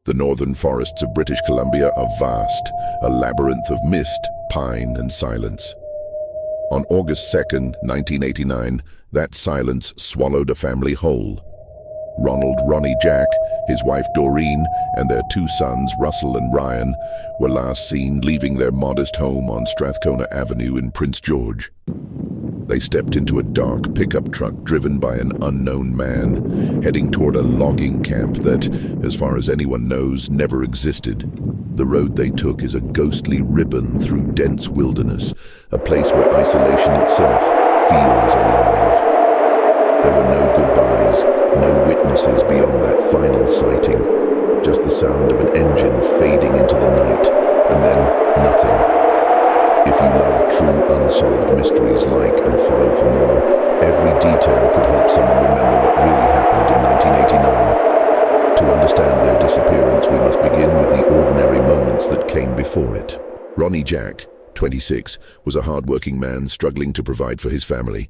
The northern forests of British Columbia are vast, a labyrinth of mist, pine, and silence. On August 2nd, 1989, that silence swallowed a family whole. Ronald "Ronnie" Jack, his wife Doreen, and their two sons, Russell and Ryan, were last seen leaving their modest home on Strathcona Avenue in Prince George. They stepped into a dark pickup truck driven by an unknown man, heading toward a logging camp that, as far as anyone knows, never existed. The road they took is a ghostly ribbon through dense wilderness, a place where isolation itself feels alive. There were no goodbyes, no witnesses beyond that final sighting, just the sound of an engine fading into the night, and then nothing. If you love true unsolved mysteries, like and follow for more. Every detail could help someone remember what really happened in 1989. To understand their disappearance, we must begin with the ordinary moments that came before it. Ronnie Jack, 26, was a hard-working man struggling to provide for his family.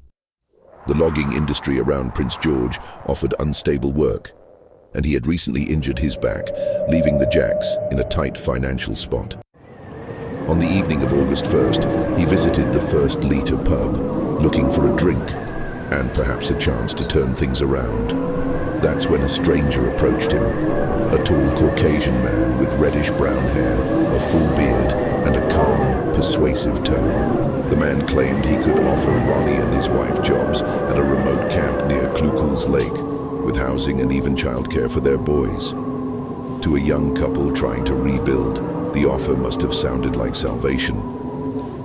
The logging industry around Prince George offered unstable work, and he had recently injured his back, leaving the Jacks in a tight financial spot. On the evening of August 1st, he visited the First Liter pub, looking for a drink, and perhaps a chance to turn things around. That's when a stranger approached him, a tall Caucasian man with reddish-brown hair, a full beard, and a calm, persuasive tone. The man claimed he could offer Ronnie and his wife jobs at a remote camp near Klukul's Lake, with housing and even childcare for their boys. To a young couple trying to rebuild, the offer must have sounded like salvation.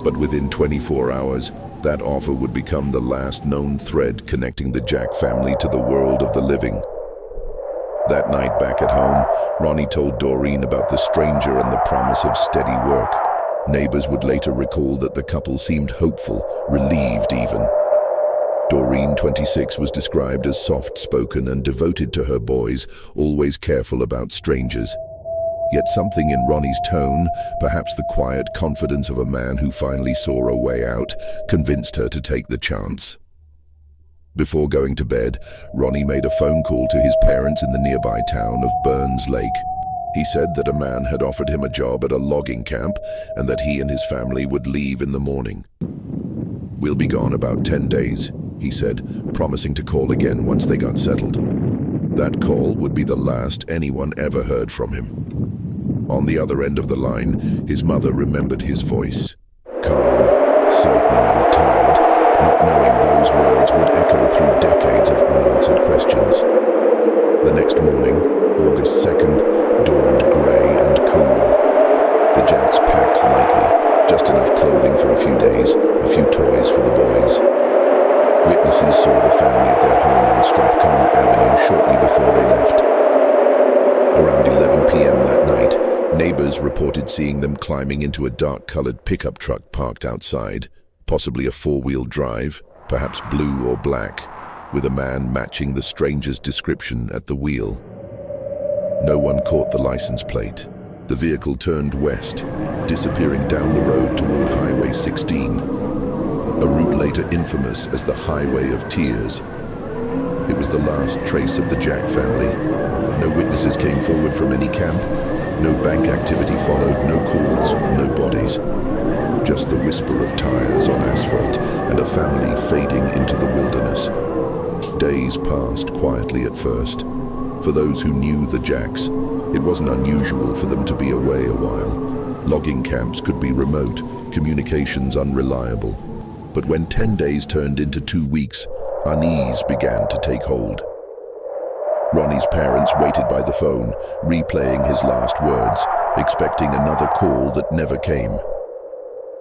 But within 24 hours, that offer would become the last known thread connecting the Jack family to the world of the living. That night back at home, Ronnie told Doreen about the stranger and the promise of steady work. Neighbors would later recall that the couple seemed hopeful, relieved even. Doreen, 26, was described as soft-spoken and devoted to her boys, always careful about strangers. Yet something in Ronnie's tone, perhaps the quiet confidence of a man who finally saw a way out, convinced her to take the chance. Before going to bed, Ronnie made a phone call to his parents in the nearby town of Burns Lake. He said that a man had offered him a job at a logging camp and that he and his family would leave in the morning. "We'll be gone about 10 days, he said, promising to call again once they got settled. That call would be the last anyone ever heard from him. On the other end of the line, his mother remembered his voice. Calm, certain, and tired, not knowing those words would echo through decades of unanswered questions. The next morning, August 2nd, dawned grey and cool. The Jacks packed lightly, just enough clothing for a few days, a few toys for the boys. Witnesses saw the family at their home on Strathcona Avenue shortly before they left. Around 11 p.m. that night, neighbors reported seeing them climbing into a dark-colored pickup truck parked outside, possibly a four-wheel drive, perhaps blue or black, with a man matching the stranger's description at the wheel. No one caught the license plate. The vehicle turned west, disappearing down the road toward Highway 16, a route later infamous as the Highway of Tears. It was the last trace of the Jack family. No witnesses came forward from any camp. No bank activity followed, no calls, no bodies. Just the whisper of tires on asphalt and a family fading into the wilderness. Days passed quietly at first. For those who knew the Jacks, it wasn't unusual for them to be away a while. Logging camps could be remote, communications unreliable. But when 10 days turned into 2 weeks, unease began to take hold. Ronnie's parents waited by the phone, replaying his last words, expecting another call that never came.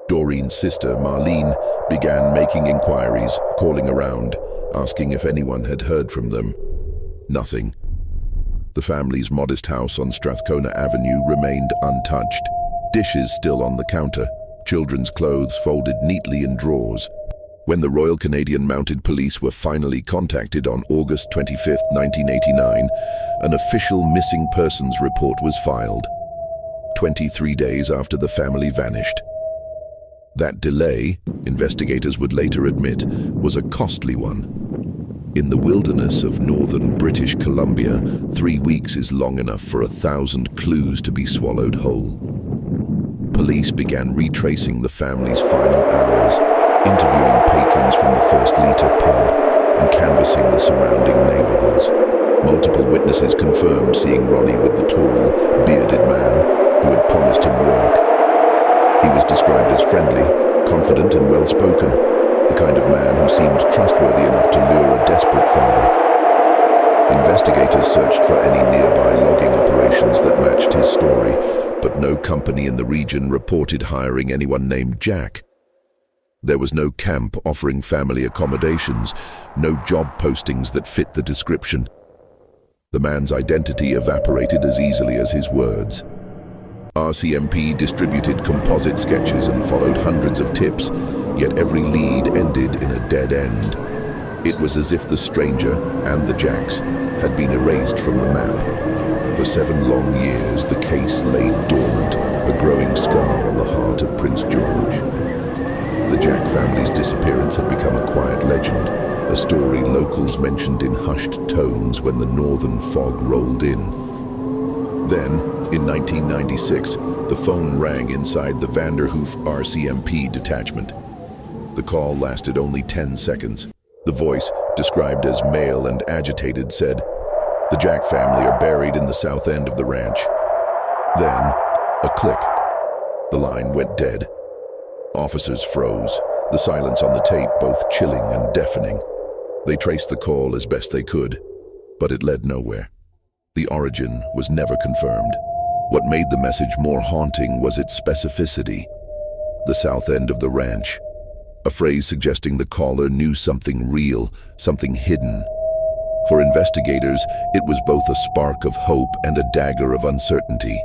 Doreen's sister, Marlene, began making inquiries, calling around, asking if anyone had heard from them. Nothing. The family's modest house on Strathcona Avenue remained untouched, dishes still on the counter, children's clothes folded neatly in drawers. When the Royal Canadian Mounted Police were finally contacted on August 25, 1989, an official missing persons report was filed, 23 days after the family vanished. That delay, investigators would later admit, was a costly one. In the wilderness of northern British Columbia, 3 weeks is long enough for 1,000 clues to be swallowed whole. Police began retracing the family's final hours, interviewing patrons from the First Liter pub and canvassing the surrounding neighborhoods. Multiple witnesses confirmed seeing Ronnie with the tall, bearded man who had promised him work. He was described as friendly, confident and well-spoken, the kind of man who seemed trustworthy enough to lure a desperate father. Investigators searched for any nearby logging operations that matched his story, but no company in the region reported hiring anyone named Jack. There was no camp offering family accommodations, no job postings that fit the description. The man's identity evaporated as easily as his words. RCMP distributed composite sketches and followed hundreds of tips, yet every lead ended in a dead end. It was as if the stranger and the Jacks had been erased from the map. For 7 long years, the case lay dormant, a growing scar on the heart of Prince George. The Jack family's disappearance had become a quiet legend, a story locals mentioned in hushed tones when the northern fog rolled in. Then, in 1996, the phone rang inside the Vanderhoof RCMP detachment. The call lasted only 10 seconds. The voice, described as male and agitated, said, "The Jack family are buried in the south end of the ranch." Then, a click. The line went dead. Officers froze, the silence on the tape both chilling and deafening. They traced the call as best they could, but it led nowhere. The origin was never confirmed. What made the message more haunting was its specificity. The south end of the ranch, a phrase suggesting the caller knew something real, something hidden. For investigators, it was both a spark of hope and a dagger of uncertainty.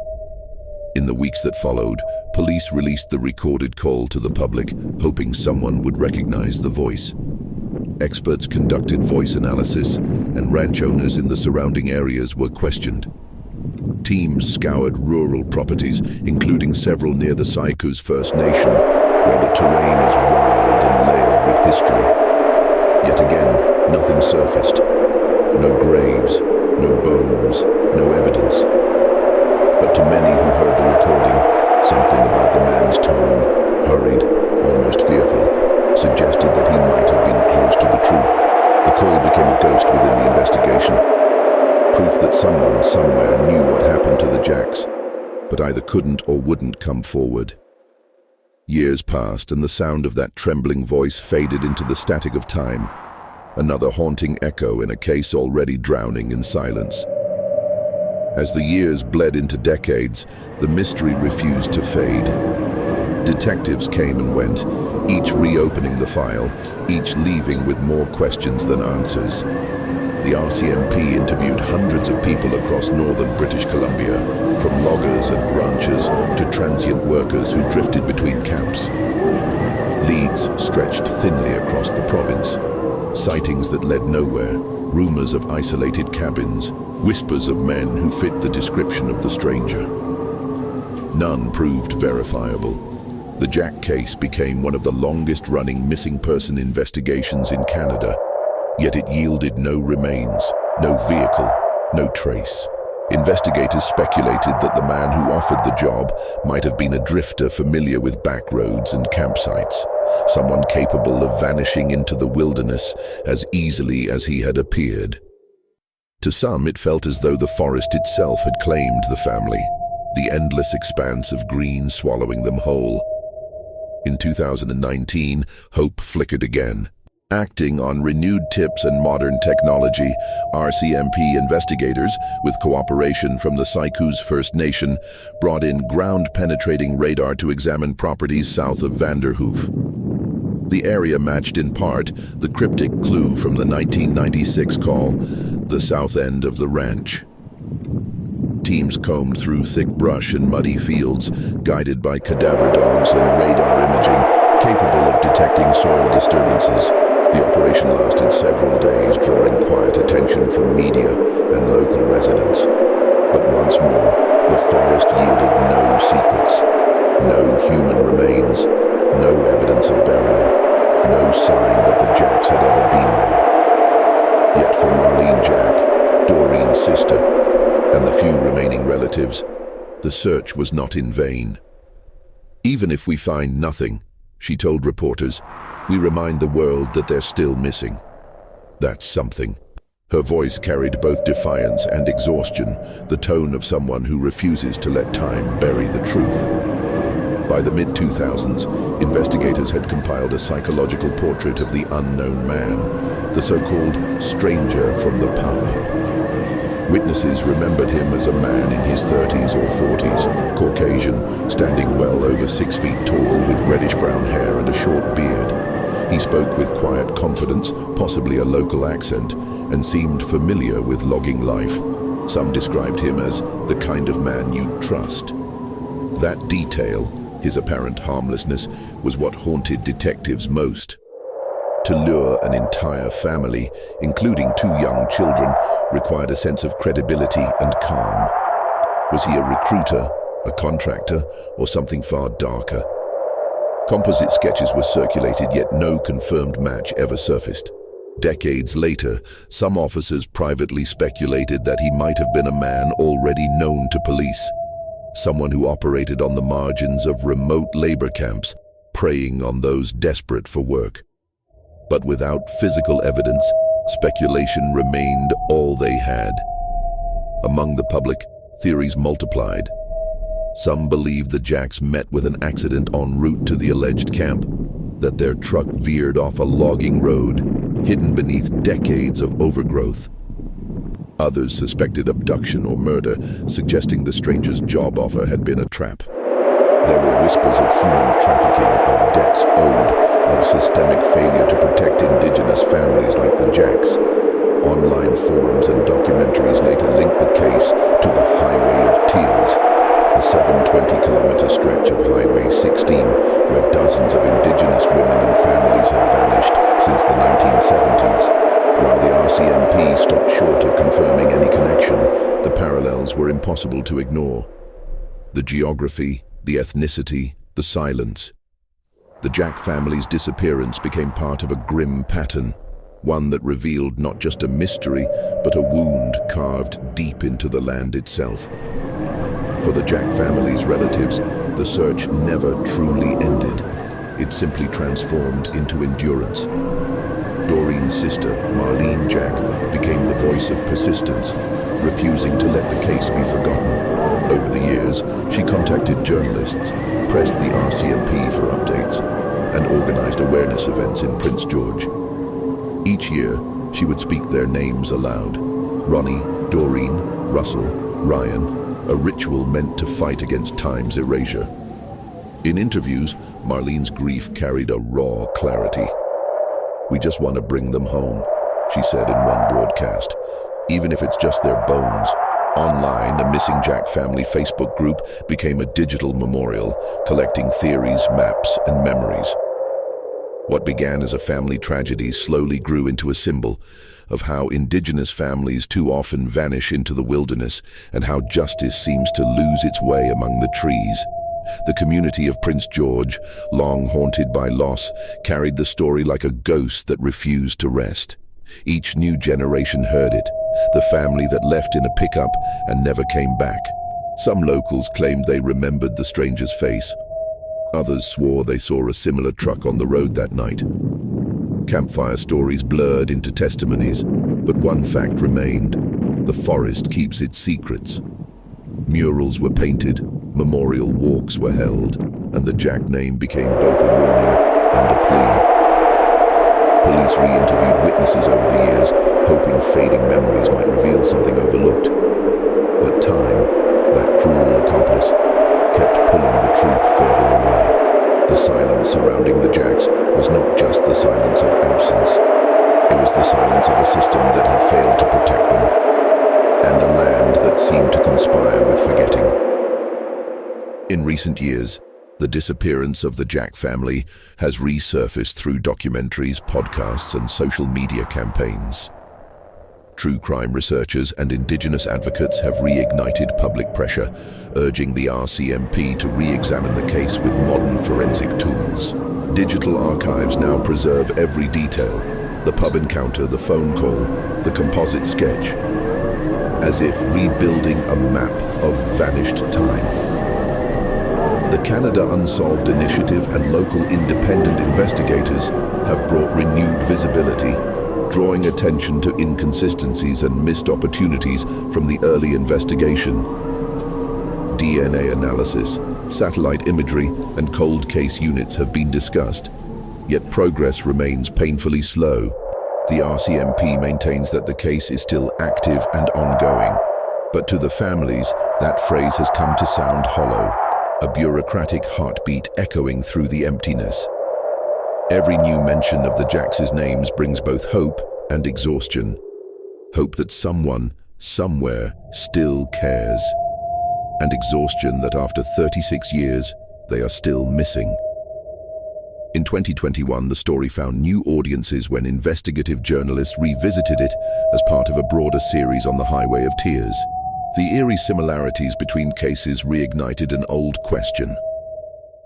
In the weeks that followed, police released the recorded call to the public, hoping someone would recognize the voice. Experts conducted voice analysis, and ranch owners in the surrounding areas were questioned. Teams scoured rural properties, including several near the Saikus First Nation, where the terrain is wild and layered with history. Yet again, nothing surfaced. No graves, no bones, no evidence. But to many who heard the recording, something about the man's tone, hurried, almost fearful, suggested that he might have been close to the truth. The call became a ghost within the investigation. Proof that someone, somewhere, knew what happened to the Jacks, but either couldn't or wouldn't come forward. Years passed, and the sound of that trembling voice faded into the static of time, another haunting echo in a case already drowning in silence. As the years bled into decades, the mystery refused to fade. Detectives came and went, each reopening the file, each leaving with more questions than answers. The RCMP interviewed hundreds of people across northern British Columbia, from loggers and ranchers to transient workers who drifted between camps. Leads stretched thinly across the province. Sightings that led nowhere, rumors of isolated cabins, whispers of men who fit the description of the stranger. None proved verifiable. The Jack case became one of the longest-running missing person investigations in Canada, yet it yielded no remains, no vehicle, no trace. Investigators speculated that the man who offered the job might have been a drifter familiar with back roads and campsites, someone capable of vanishing into the wilderness as easily as he had appeared. To some, it felt as though the forest itself had claimed the family, the endless expanse of green swallowing them whole. In 2019, hope flickered again. Acting on renewed tips and modern technology, RCMP investigators, with cooperation from the Saikus First Nation, brought in ground-penetrating radar to examine properties south of Vanderhoof. The area matched in part the cryptic clue from the 1996 call, the south end of the ranch. Teams combed through thick brush and muddy fields, guided by cadaver dogs and radar imaging, capable of detecting soil disturbances. The operation lasted several days, drawing quiet attention from media and local residents. But once more, the forest yielded no secrets, no human remains, no evidence of burial, no sign that the Jacks had ever been there. Yet for Marlene Jack, Doreen's sister, and the few remaining relatives, the search was not in vain. "Even if we find nothing," she told reporters, "we remind the world that they're still missing. That's something." Her voice carried both defiance and exhaustion, the tone of someone who refuses to let time bury the truth. By the mid-2000s, investigators had compiled a psychological portrait of the unknown man, the so-called stranger from the pub. Witnesses remembered him as a man in his 30s or 40s, Caucasian, standing well over 6 feet tall with reddish-brown hair and a short beard. He spoke with quiet confidence, possibly a local accent, and seemed familiar with logging life. Some described him as the kind of man you'd trust. That detail, his apparent harmlessness, was what haunted detectives most. To lure an entire family, including 2 young children, required a sense of credibility and calm. Was he a recruiter, a contractor, or something far darker? Composite sketches were circulated, yet no confirmed match ever surfaced. Decades later, some officers privately speculated that he might have been a man already known to police, someone who operated on the margins of remote labor camps, preying on those desperate for work. But without physical evidence, speculation remained all they had. Among the public, theories multiplied. Some believed the Jacks met with an accident en route to the alleged camp, that their truck veered off a logging road, hidden beneath decades of overgrowth. Others suspected abduction or murder, suggesting the stranger's job offer had been a trap. There were whispers of human trafficking, of debts owed, of systemic failure to protect indigenous families like the Jacks. Online forums and documentaries later linked the case to the Highway of Tears, a 720-kilometer stretch of Highway 16 where dozens of indigenous women and families had vanished since the 1970s. While the RCMP stopped short of confirming any connection, the parallels were impossible to ignore. The geography, the ethnicity, the silence. The Jack family's disappearance became part of a grim pattern, one that revealed not just a mystery, but a wound carved deep into the land itself. For the Jack family's relatives, the search never truly ended. It simply transformed into endurance. Doreen's sister, Marlene Jack, became the voice of persistence, refusing to let the case be forgotten. Over the years, she contacted journalists, pressed the RCMP for updates, and organized awareness events in Prince George. Each year, she would speak their names aloud. Ronnie, Doreen, Russell, Ryan, a ritual meant to fight against time's erasure. In interviews, Marlene's grief carried a raw clarity. "We just want to bring them home," she said in one broadcast, "even if it's just their bones." Online, a Missing Jack Family Facebook group became a digital memorial, collecting theories, maps, and memories. What began as a family tragedy slowly grew into a symbol of how indigenous families too often vanish into the wilderness and how justice seems to lose its way among the trees. The community of Prince George, long haunted by loss, carried the story like a ghost that refused to rest. Each new generation heard it, the family that left in a pickup and never came back. Some locals claimed they remembered the stranger's face. Others swore they saw a similar truck on the road that night. Campfire stories blurred into testimonies, but one fact remained: the forest keeps its secrets. Murals were painted, memorial walks were held, and the Jack name became both a warning and a plea. Police re-interviewed witnesses over the years, hoping fading memories might reveal something overlooked. But time, that cruel accomplice, kept pulling the truth further away. The silence surrounding the Jacks was not just the silence of absence. It was the silence of a system that had failed to protect them, and a land that seemed to conspire with forgetting. In recent years, the disappearance of the Jack family has resurfaced through documentaries, podcasts, and social media campaigns. True crime researchers and indigenous advocates have reignited public pressure, urging the RCMP to re-examine the case with modern forensic tools. Digital archives now preserve every detail, The pub encounter, the phone call, the composite sketch, as if rebuilding a map of vanished time. The Canada Unsolved Initiative and local independent investigators have brought renewed visibility, drawing attention to inconsistencies and missed opportunities from the early investigation. DNA analysis, satellite imagery, and cold case units have been discussed, yet progress remains painfully slow. The RCMP maintains that the case is still active and ongoing, but to the families, that phrase has come to sound hollow, a bureaucratic heartbeat echoing through the emptiness. Every new mention of the Jacks' names brings both hope and exhaustion. Hope that someone, somewhere, still cares, and exhaustion that after 36 years, they are still missing. In 2021, the story found new audiences when investigative journalists revisited it as part of a broader series on the Highway of Tears. The eerie similarities between cases reignited an old question.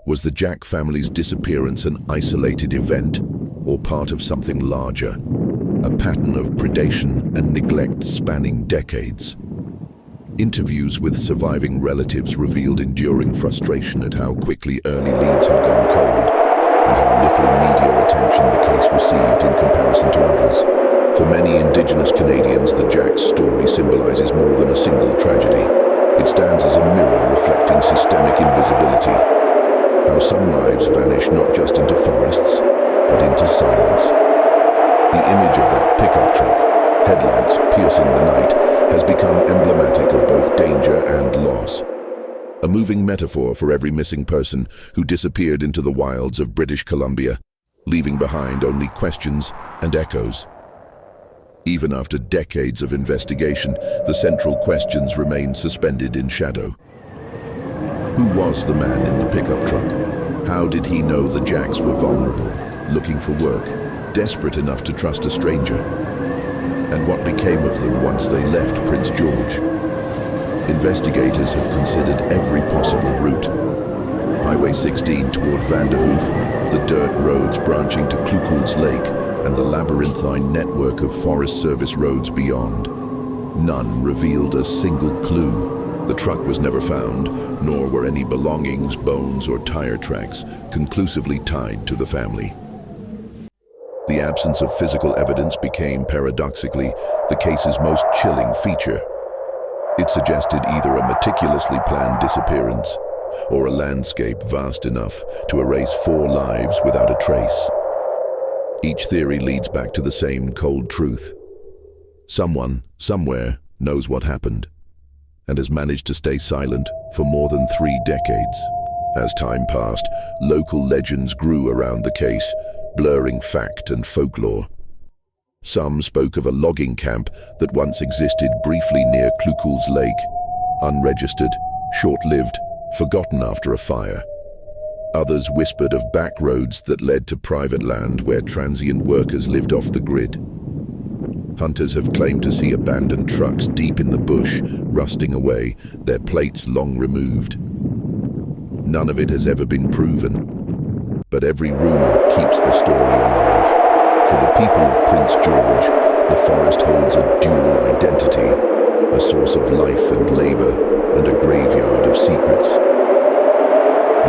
Was the Jack family's disappearance an isolated event, or part of something larger? A pattern of predation and neglect spanning decades. Interviews with surviving relatives revealed enduring frustration at how quickly early leads had gone cold, and how little media attention the case received in comparison to others. For many Indigenous Canadians, the Jacks story symbolizes more than a single tragedy. It stands as a mirror reflecting systemic invisibility. How some lives vanish not just into forests, but into silence. The image of that pickup truck, headlights piercing the night, has become emblematic of both danger and loss. A moving metaphor for every missing person who disappeared into the wilds of British Columbia, leaving behind only questions and echoes. Even after decades of investigation, the central questions remain suspended in shadow. Who was the man in the pickup truck? How did he know the Jacks were vulnerable, looking for work, desperate enough to trust a stranger? And what became of them once they left Prince George? Investigators have considered every possible route. Highway 16 toward Vanderhoof, the dirt roads branching to Klukul's Lake, and the labyrinthine network of Forest Service roads beyond. None revealed a single clue. The truck was never found, nor were any belongings, bones, or tire tracks conclusively tied to the family. The absence of physical evidence became, paradoxically, the case's most chilling feature. It suggested either a meticulously planned disappearance or a landscape vast enough to erase 4 lives without a trace. Each theory leads back to the same cold truth. Someone, somewhere, knows what happened and has managed to stay silent for more than 3 decades. As time passed, local legends grew around the case, blurring fact and folklore. Some spoke of a logging camp that once existed briefly near Klukul's Lake, unregistered, short-lived, forgotten after a fire. Others whispered of back roads that led to private land where transient workers lived off the grid. Hunters have claimed to see abandoned trucks deep in the bush, rusting away, their plates long removed. None of it has ever been proven, but every rumor keeps the story alive. For the people of Prince George, the forest holds a dual identity, a source of life and labor, and a graveyard of secrets.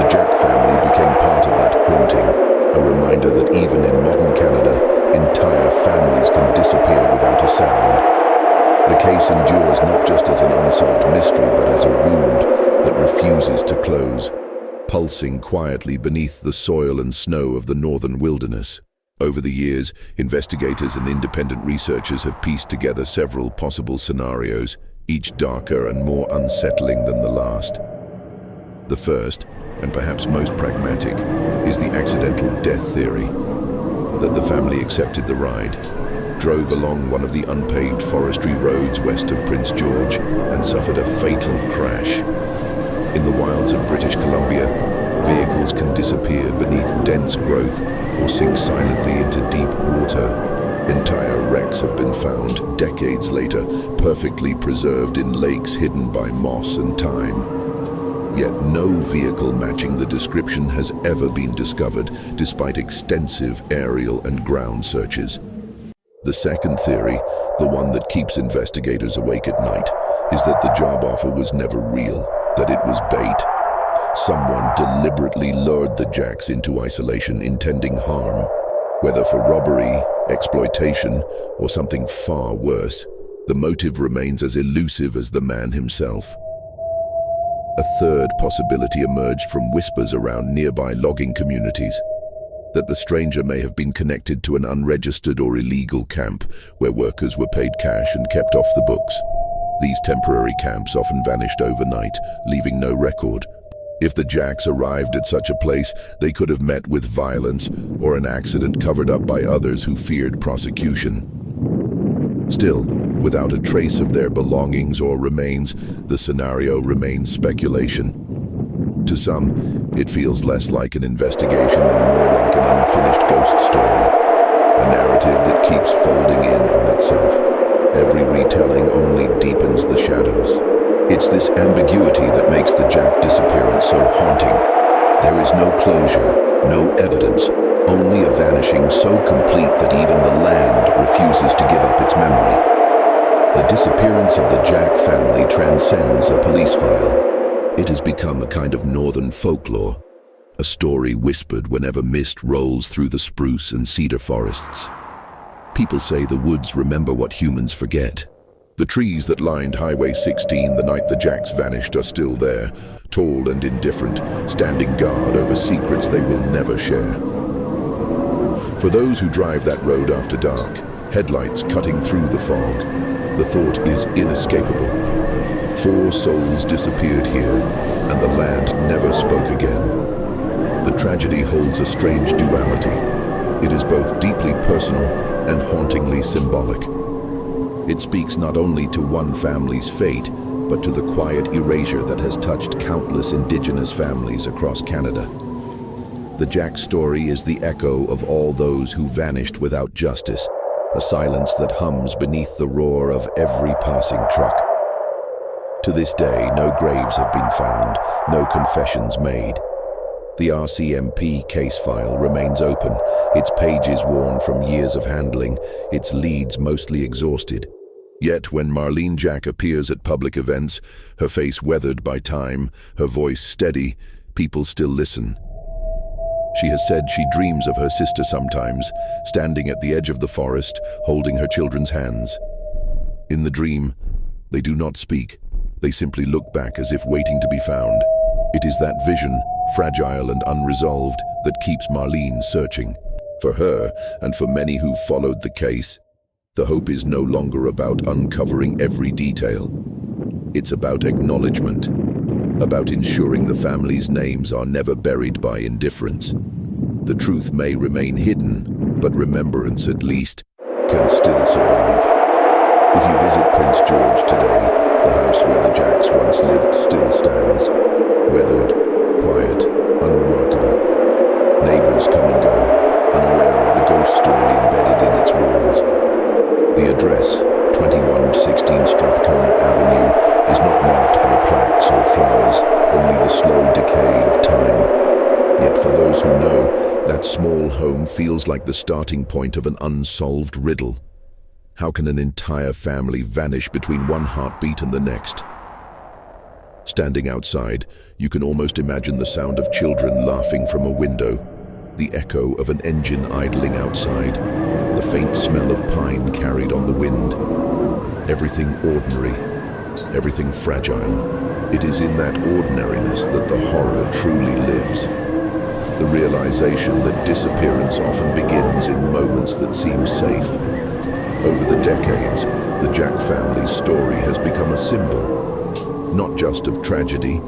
The Jack family became part of that haunting, a reminder that even in modern Canada, entire families can disappear without a sound. The case endures not just as an unsolved mystery, but as a wound that refuses to close, pulsing quietly beneath the soil and snow of the northern wilderness. Over the years, investigators and independent researchers have pieced together several possible scenarios, each darker and more unsettling than the last. The first, and perhaps most pragmatic, is the accidental death theory, that the family accepted the ride, drove along one of the unpaved forestry roads west of Prince George, and suffered a fatal crash. In the wilds of British Columbia, vehicles can disappear beneath dense growth or sink silently into deep water. Entire wrecks have been found, decades later, perfectly preserved in lakes hidden by moss and time. Yet no vehicle matching the description has ever been discovered, despite extensive aerial and ground searches. The second theory, the one that keeps investigators awake at night, is that the job offer was never real, that it was bait. Someone deliberately lured the Jacks into isolation, intending harm, whether for robbery, exploitation, or something far worse. The motive remains as elusive as the man himself. A third possibility emerged from whispers around nearby logging communities, that the stranger may have been connected to an unregistered or illegal camp where workers were paid cash and kept off the books. These temporary camps often vanished overnight, leaving no record. If the Jacks arrived at such a place, they could have met with violence or an accident covered up by others who feared prosecution. Still, without a trace of their belongings or remains, the scenario remains speculation. To some, it feels less like an investigation and more like an unfinished ghost story, a narrative that keeps folding in on itself. Every retelling only deepens the shadows. It's this ambiguity that makes the Jack disappearance so haunting. There is no closure, no evidence, only a vanishing so complete that even the land refuses to give up its memory. The disappearance of the Jack family transcends a police file. It has become a kind of northern folklore, a story whispered whenever mist rolls through the spruce and cedar forests. People say the woods remember what humans forget. The trees that lined Highway 16 the night the Jacks vanished are still there, tall and indifferent, standing guard over secrets they will never share. For those who drive that road after dark, headlights cutting through the fog, the thought is inescapable. 4 souls disappeared here, and the land never spoke again. The tragedy holds a strange duality. It is both deeply personal and hauntingly symbolic. It speaks not only to one family's fate, but to the quiet erasure that has touched countless Indigenous families across Canada. The Jack story is the echo of all those who vanished without justice, a silence that hums beneath the roar of every passing truck. To this day, no graves have been found, no confessions made. The RCMP case file remains open, its pages worn from years of handling, its leads mostly exhausted. Yet when Marlene Jack appears at public events, her face weathered by time, her voice steady, people still listen. She has said she dreams of her sister sometimes, standing at the edge of the forest, holding her children's hands. In the dream, they do not speak. They simply look back as if waiting to be found. It is that vision, fragile and unresolved, that keeps Marlene searching. For her, and for many who followed the case, the hope is no longer about uncovering every detail. It's about acknowledgement, about ensuring the family's names are never buried by indifference. The truth may remain hidden, but remembrance, at least, can still survive. If you visit Prince George today, the house where the Jacks once lived still stands, weathered, quiet, unremarkable. Neighbors come and go, unaware of the ghost story embedded in its walls. The address, 2116 Strathcona Avenue, is not marked by plaques or flowers, only the slow decay of time. Yet for those who know, that small home feels like the starting point of an unsolved riddle. How can an entire family vanish between one heartbeat and the next? Standing outside, you can almost imagine the sound of children laughing from a window, the echo of an engine idling outside, the faint smell of pine carried on the wind. Everything ordinary, everything fragile. It is in that ordinariness that the horror truly lives. The realization that disappearance often begins in moments that seem safe. Over the decades, the Jack family's story has become a symbol, not just of tragedy,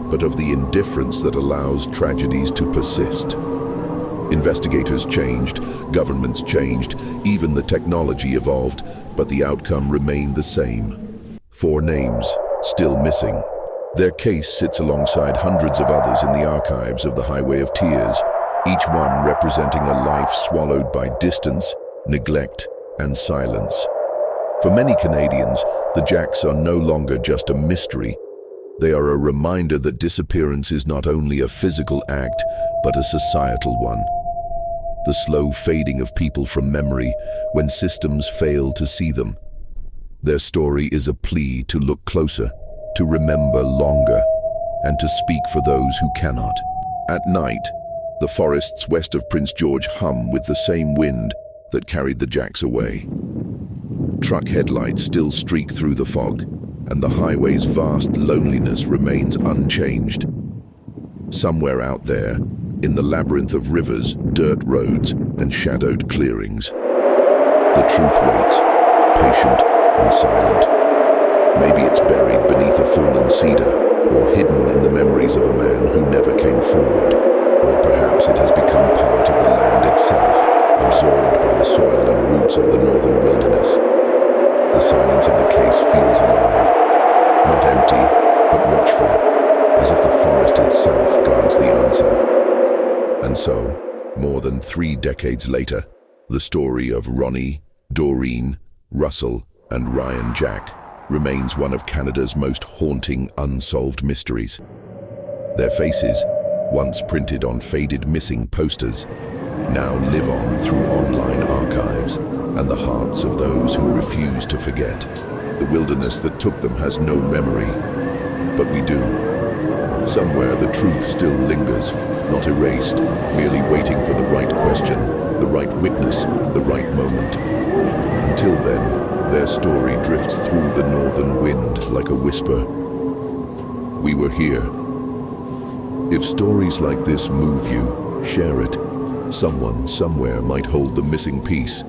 but of the indifference that allows tragedies to persist. Investigators changed, governments changed, even the technology evolved, but the outcome remained the same. 4 names, still missing. Their case sits alongside hundreds of others in the archives of the Highway of Tears, each one representing a life swallowed by distance, neglect, and silence. For many Canadians, the Jacks are no longer just a mystery. They are a reminder that disappearance is not only a physical act, but a societal one. the slow fading of people from memory when systems fail to see them. Their story is a plea to look closer, to remember longer, and to speak for those who cannot. At night, the forests west of Prince George hum with the same wind that carried the jacks away. Truck headlights still streak through the fog, and the highway's vast loneliness remains unchanged. Somewhere out there, in the labyrinth of rivers, dirt roads, and shadowed clearings, the truth waits, patient and silent. Maybe it's buried beneath a fallen cedar, or hidden in the memories of a man who never came forward. Or perhaps it has become part of the land itself, absorbed by the soil and roots of the northern wilderness. The silence of the case feels alive, not empty, but watchful, as if the forest itself guards the answer. And so, more than 3 decades later, the story of Ronnie, Doreen, Russell, and Ryan Jack remains one of Canada's most haunting unsolved mysteries. Their faces, once printed on faded missing posters, now live on through online archives and the hearts of those who refuse to forget. The wilderness that took them has no memory, but we do. Somewhere the truth still lingers, not erased, merely waiting for the right question, the right witness, the right moment. Until then, their story drifts through the northern wind like a whisper. We were here. If stories like this move you, share it. Someone, somewhere might hold the missing piece.